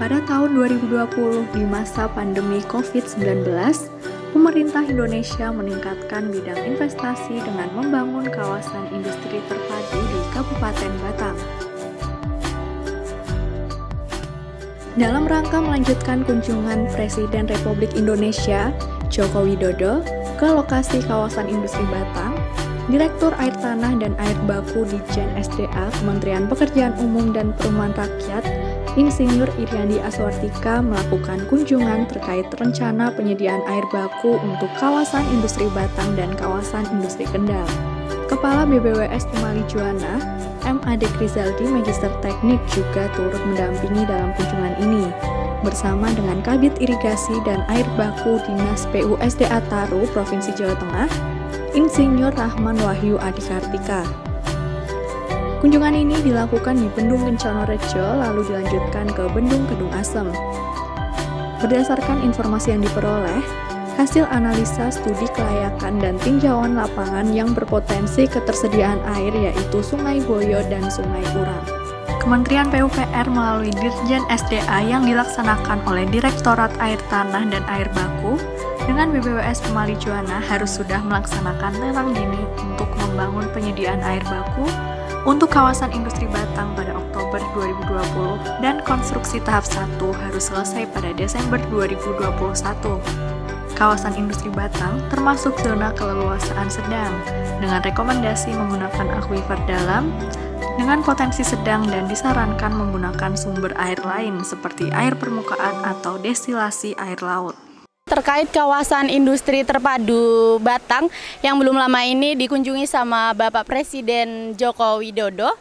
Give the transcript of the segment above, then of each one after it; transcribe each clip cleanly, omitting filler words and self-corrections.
Pada tahun 2020 di masa pandemi COVID-19, pemerintah Indonesia meningkatkan bidang investasi dengan membangun kawasan industri terpadu di Kabupaten Batang. Dalam rangka melanjutkan kunjungan Presiden Republik Indonesia, Joko Widodo, ke lokasi kawasan industri Batang, Direktur Air Tanah dan Air Baku Ditjen SDA Kementerian Pekerjaan Umum dan Perumahan Rakyat, Insinyur Iriandi Aswartika melakukan kunjungan terkait rencana penyediaan air baku untuk kawasan industri Batang dan kawasan industri Kendal. Kepala BBWS Temali Juwana, M. Adek Rizaldi Magister Teknik juga turut mendampingi dalam kunjungan ini, bersama dengan Kabid Irigasi dan Air Baku Dinas PUSDA Taru Provinsi Jawa Tengah, Insinyur Rahman Wahyu Adikartika. Kunjungan ini dilakukan di Bendung Kencono Rejo lalu dilanjutkan ke Bendung Kedung Asem. Berdasarkan informasi yang diperoleh, hasil analisa studi kelayakan dan tinjauan lapangan yang berpotensi ketersediaan air yaitu Sungai Boyo dan Sungai Urang. Kementerian PUPR melalui Dirjen SDA yang dilaksanakan oleh Direktorat Air Tanah dan Air Baku dengan BBWS Temali Juwana harus sudah melaksanakan lelang dini untuk membangun penyediaan air baku untuk kawasan industri Batang pada Oktober 2020 dan konstruksi tahap 1 harus selesai pada Desember 2021. Kawasan industri Batang termasuk zona keleluasaan sedang dengan rekomendasi menggunakan akuifer dalam dengan potensi sedang dan disarankan menggunakan sumber air lain seperti air permukaan atau destilasi air laut. Terkait kawasan industri terpadu Batang yang belum lama ini dikunjungi sama Bapak Presiden Joko Widodo,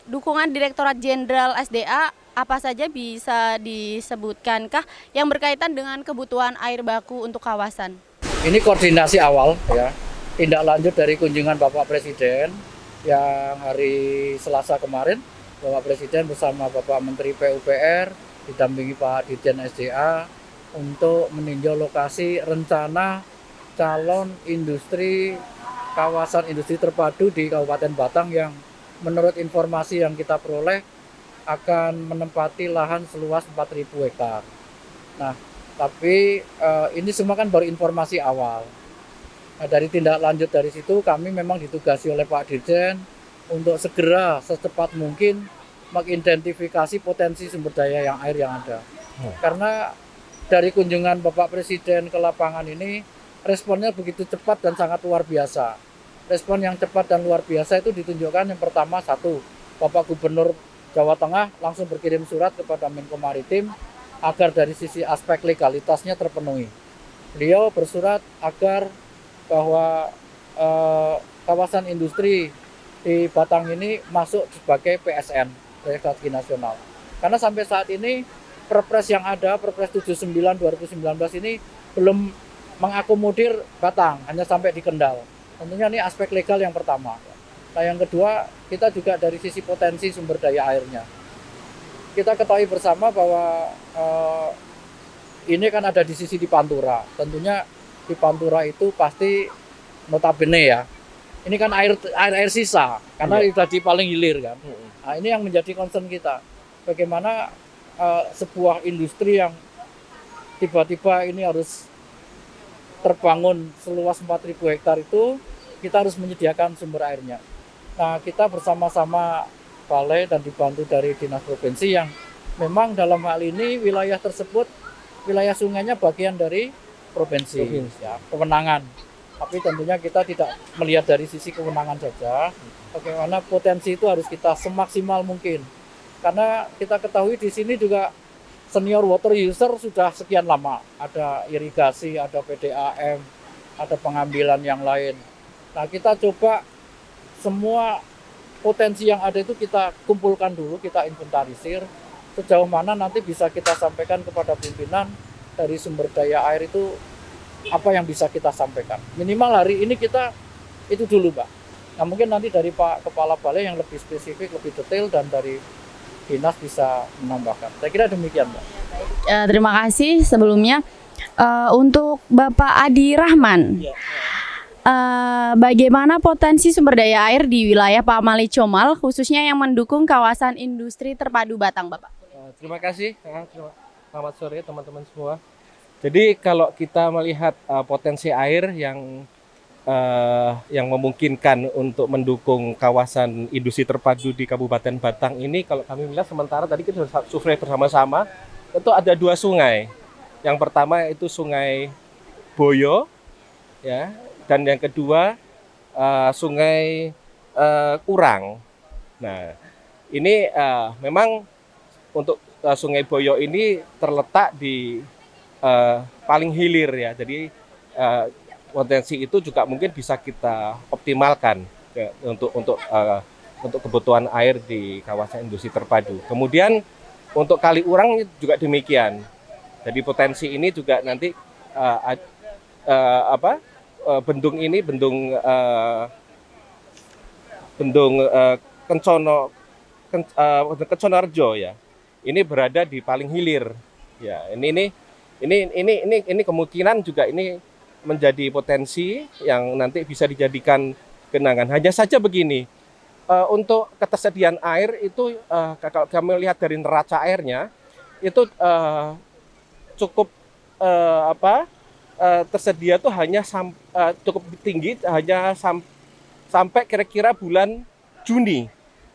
dukungan Direktorat Jenderal SDA apa saja bisa disebutkankah yang berkaitan dengan kebutuhan air baku untuk kawasan? Ini koordinasi awal ya, tindak lanjut dari kunjungan Bapak Presiden yang hari Selasa kemarin. Bapak Presiden bersama Bapak Menteri PUPR didampingi Pak Dirjen SDA untuk meninjau lokasi rencana calon industri kawasan industri terpadu di Kabupaten Batang yang menurut informasi yang kita peroleh akan menempati lahan seluas 4.000 hektar. Nah, tapi ini semua kan baru informasi awal. Nah, dari tindak lanjut dari situ kami memang ditugasi oleh Pak Dirjen untuk segera secepat mungkin mengidentifikasi potensi sumber daya yang air yang ada. Karena dari kunjungan Bapak Presiden ke lapangan ini, responnya begitu cepat dan sangat luar biasa. Respon yang cepat dan luar biasa itu ditunjukkan yang pertama, satu, Bapak Gubernur Jawa Tengah langsung berkirim surat kepada Menko Maritim agar dari sisi aspek legalitasnya terpenuhi. Beliau bersurat agar bahwa kawasan industri di Batang ini masuk sebagai PSN, Proyek Strategi Nasional. Karena sampai saat ini Perpres yang ada, Perpres 79 2019 ini belum mengakomodir Batang, hanya sampai di Kendal. Tentunya ini aspek legal yang pertama. Nah, yang kedua, kita juga dari sisi potensi sumber daya airnya. Kita ketahui bersama bahwa ini kan ada di sisi di Pantura. Tentunya di Pantura itu pasti notabene ya. Ini kan air sisa, karena tadi paling hilir kan. Nah, ini yang menjadi concern kita. Bagaimana sebuah industri yang tiba-tiba ini harus terbangun seluas 4.000 hektar itu, kita harus menyediakan sumber airnya. Nah, kita bersama-sama balai dan dibantu dari dinas provinsi yang memang dalam hal ini wilayah tersebut, wilayah sungainya bagian dari provinsi. Ya, kewenangan. Tapi tentunya kita tidak melihat dari sisi kewenangan saja, bagaimana potensi itu harus kita semaksimal mungkin. Karena kita ketahui di sini juga senior water user sudah sekian lama. Ada irigasi, ada PDAM, ada pengambilan yang lain. Nah, kita coba semua potensi yang ada itu kita kumpulkan dulu, kita inventarisir. Sejauh mana nanti bisa kita sampaikan kepada pimpinan dari sumber daya air itu apa yang bisa kita sampaikan. Minimal hari ini kita itu dulu, Pak. Nah, mungkin nanti dari Pak Kepala Balai yang lebih spesifik, lebih detail, dan dari dinas bisa menambahkan. Saya kira demikian, Mbak. Terima kasih sebelumnya. Untuk Bapak Adi Rahman, bagaimana potensi sumber daya air di wilayah Pamali Comal, khususnya yang mendukung kawasan industri terpadu Batang, Bapak? Terima kasih. Selamat sore teman-teman semua. Jadi kalau kita melihat potensi air yang memungkinkan untuk mendukung kawasan industri terpadu di Kabupaten Batang ini, kalau kami melihat sementara tadi kita sudah survei bersama-sama, itu ada 2 sungai. Yang pertama itu Sungai Boyo, ya, dan yang kedua Sungai Kurang. Nah, ini memang untuk Sungai Boyo ini terletak di paling hilir ya, jadi potensi itu juga mungkin bisa kita optimalkan untuk kebutuhan air di kawasan industri terpadu. Kemudian untuk Kali Urang juga demikian. Jadi potensi ini juga nanti bendung ini bendung Kenconorejo ya. Ini berada di paling hilir. Ya, ini kemungkinan juga ini menjadi potensi yang nanti bisa dijadikan genangan. Hanya saja begini, untuk ketersediaan air itu kalau kami lihat dari neraca airnya itu cukup tersedia tuh hanya cukup tinggi, hanya sampai kira-kira bulan Juni.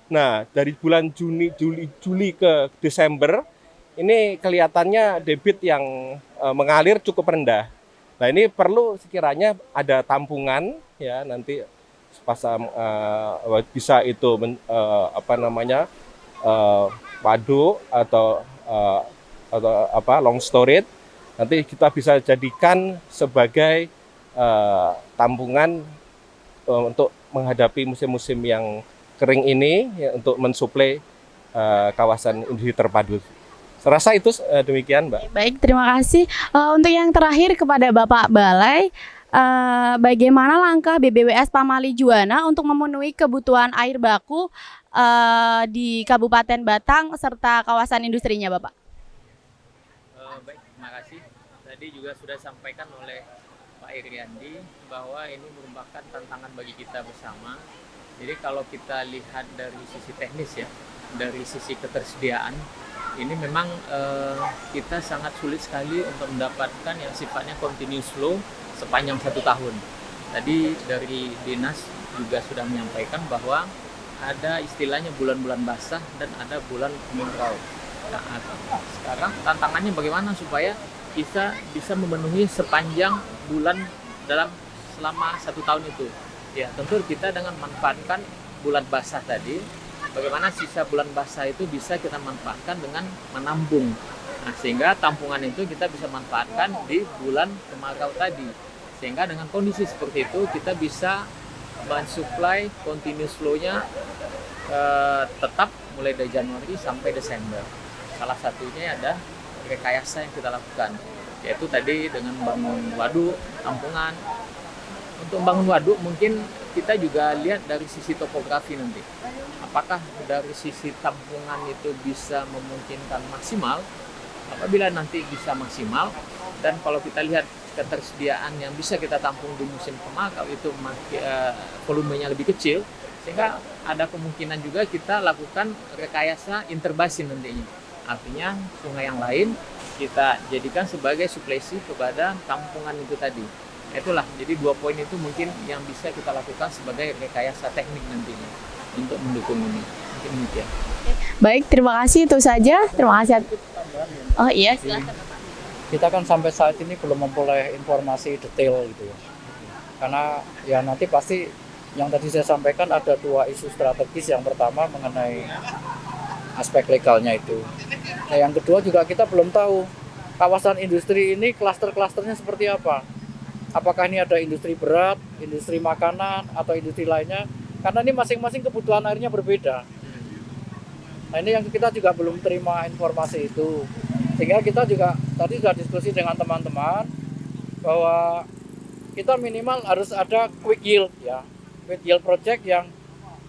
Nah, dari bulan Juli ke Desember ini kelihatannya debit yang mengalir cukup rendah. Nah, ini perlu sekiranya ada tampungan ya, nanti bisa itu waduk atau long storage, nanti kita bisa jadikan sebagai tampungan untuk menghadapi musim-musim yang kering ini ya, untuk mensuplai kawasan industri terpadu. Saya rasa itu demikian, Mbak. Baik, terima kasih. Untuk yang terakhir kepada Bapak Balai, bagaimana langkah BBWS Pamali Juwana untuk memenuhi kebutuhan air baku di Kabupaten Batang serta kawasan industrinya, Bapak? Baik, terima kasih. Tadi juga sudah sampaikan oleh Pak Iriandi bahwa ini merupakan tantangan bagi kita bersama. Jadi kalau kita lihat dari sisi teknis ya, dari sisi ketersediaan, ini memang kita sangat sulit sekali untuk mendapatkan yang sifatnya continuous flow sepanjang 1 tahun. Tadi dari Dinas juga sudah menyampaikan bahwa ada istilahnya bulan-bulan basah dan ada bulan kemarau. Nah, sekarang tantangannya bagaimana supaya kita bisa memenuhi sepanjang bulan selama 1 tahun itu. Ya, tentu kita dengan manfaatkan bulan basah tadi, bagaimana sisa bulan basah itu bisa kita manfaatkan dengan menampung. Nah, sehingga tampungan itu kita bisa manfaatkan di bulan kemarau tadi. Sehingga dengan kondisi seperti itu kita bisa mensuplai continuous flow-nya tetap mulai dari Januari sampai Desember. Salah satunya ada rekayasa yang kita lakukan, yaitu tadi dengan bangun waduk, tampungan. Untuk bangun waduk mungkin kita juga lihat dari sisi topografi nanti. Apakah dari sisi tampungan itu bisa memungkinkan maksimal? Apabila nanti bisa maksimal, dan kalau kita lihat ketersediaan yang bisa kita tampung di musim kemarau itu volumenya lebih kecil, sehingga ada kemungkinan juga kita lakukan rekayasa interbasin nantinya. Artinya sungai yang lain kita jadikan sebagai suplesi kepada tampungan itu tadi. Itulah, jadi 2 poin itu mungkin yang bisa kita lakukan sebagai rekayasa teknik nantinya untuk mendukung ini. Mungkin demikian. Baik, terima kasih, itu saja. Terima kasih. Oh iya, silakan. Kita kan sampai saat ini belum memperoleh informasi detail gitu ya. Karena ya nanti pasti yang tadi saya sampaikan ada 2 isu strategis. Yang pertama mengenai aspek legalnya itu. Nah, yang kedua juga kita belum tahu kawasan industri ini klaster-klasternya seperti apa. Apakah ini ada industri berat, industri makanan, atau industri lainnya? Karena ini masing-masing kebutuhan airnya berbeda. Nah, ini yang kita juga belum terima informasi itu. Sehingga kita juga tadi sudah diskusi dengan teman-teman bahwa kita minimal harus ada quick yield ya. Quick yield project yang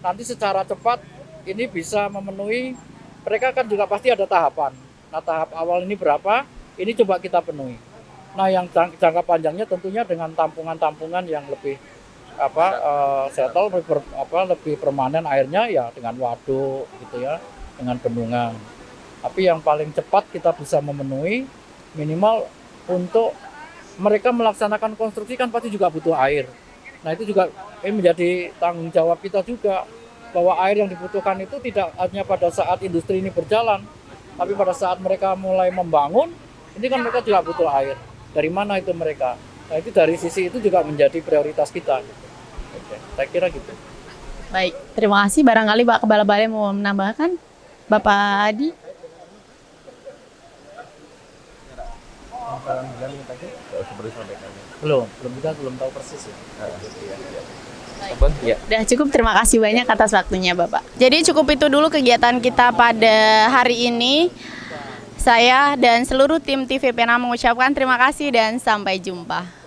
nanti secara cepat ini bisa memenuhi, mereka kan juga pasti ada tahapan. Nah, tahap awal ini berapa? Ini coba kita penuhi. Nah, yang jangka panjangnya tentunya dengan tampungan-tampungan yang lebih settle, lebih permanen airnya ya dengan waduk gitu ya, dengan bendungan. Tapi yang paling cepat kita bisa memenuhi minimal untuk mereka melaksanakan konstruksi kan pasti juga butuh air. Nah itu juga ini menjadi tanggung jawab kita juga bahwa air yang dibutuhkan itu tidak hanya pada saat industri ini berjalan, tapi pada saat mereka mulai membangun, ini kan mereka juga butuh air. Dari mana itu mereka? Nah itu dari sisi itu juga menjadi prioritas kita. Oke, saya kira gitu. Baik, terima kasih. Barangkali Pak Kepala Balai mau menambahkan, Bapak Adi. Belum tahu persis ya. Udah cukup, terima kasih banyak atas waktunya Bapak. Jadi cukup itu dulu kegiatan kita pada hari ini. Saya dan seluruh tim TV Pena mengucapkan terima kasih dan sampai jumpa.